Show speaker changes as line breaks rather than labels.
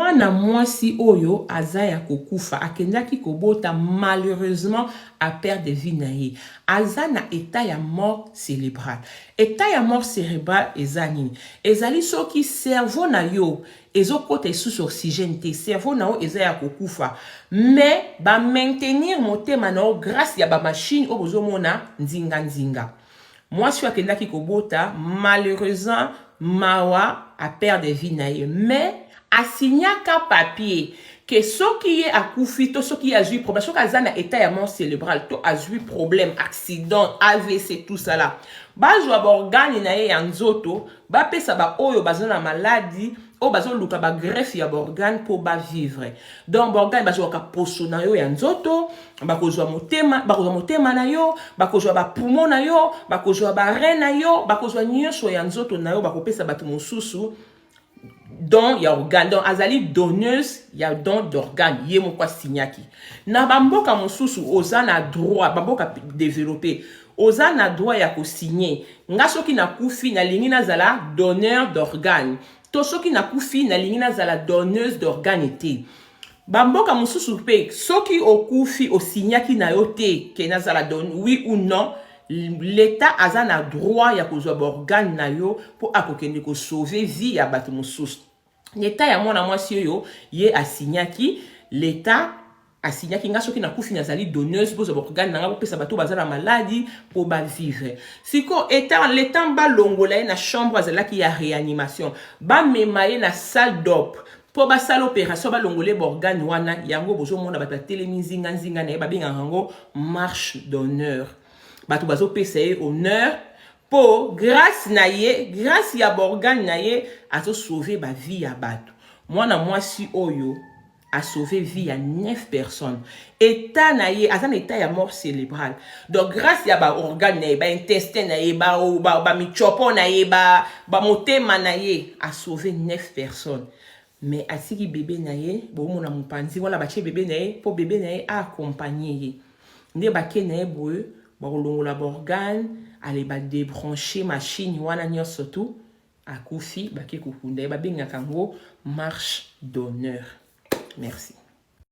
Mwana mwasi oyo azaya kokufa akendaki kobota malheureusement a perdre de vie na ye. Aza na état ya mort cérébrale. État ya mort cérébrale eza nini? Ezali soki cerveau na yo ezokota sous oxygène te, cerveau na yo eza ya kokufa. Mais ba maintenir motema na yo grâce ya ba machine oyo bozomona nzinga nzinga. Mwasi akendaki kobota malheureusement mawa a perdre de vie na ye. Mais asignaka papier que soki ye akufi to soki a eu problème soki aza na état ya mort cérébrale to a eu problème accident AVC tout ça là bazwa ba organe na ye ya nzoto bapesa ba oyo baza na maladie o bazo luka ba greffe ya ba organe pour ba vivre donc ba organe bazwa ka poso na yo ya nzoto bakozwa motema na yo bakozwa ba poumon na yo bakozwa ba rein na yo bakozwa nyonso ya nzoto na yo bakopesa bato mosusu don ya organe donc azali donneuse ya don d'organe ye moko signaki na bamboka mosusu oza na droit bamboka développer oza na droit ya ko signer nga soki na kufi na lingi nazala donneur d'organe to soki na kufi na lingi nazala donneuse d'organe te bamboka mosusu pe soki okufi osignaki na yo te ke nazala don oui ou non l'État a na droit ya kozwa organe na yo pour akokende ko sauver vie ya bato mosusu. L'État ya mwana mwasi oyo ye asignaki l'État asignaki nga soki na kufi nazali donneuse pour organe na nga pesa bato bazala maladie pour ba vivre. Siko l'État ba longola na chambre azalaki ya réanimation ba memaye na salle d'op pour ba salle opération ba longolé organe wana yango bozo mona ba telemizi nzinga na ba benga ngo marche d'honneur. Bato bazo pese honneur pour grâce na ye grâce ya organe na ye azo sauver ba vie ya bato mwana mwasi oyo a sauvé vie ya 9 personnes état na ye azan état ya mort cérébrale donc grâce ya ba organe na ye ba intestin na ye ba michopo na ye ba motema na ye a sauvé 9 personnes mais asiki bébé na ye bo mona mopanzi wala ba che bébé na ye pour bébé na ye accompagner ye nde ba ke na ye boye bakolongola organe ale ba débrancher machine wana nyonso tout akufi bake kokunda ba bengaka ngo marche d'honneur. Merci.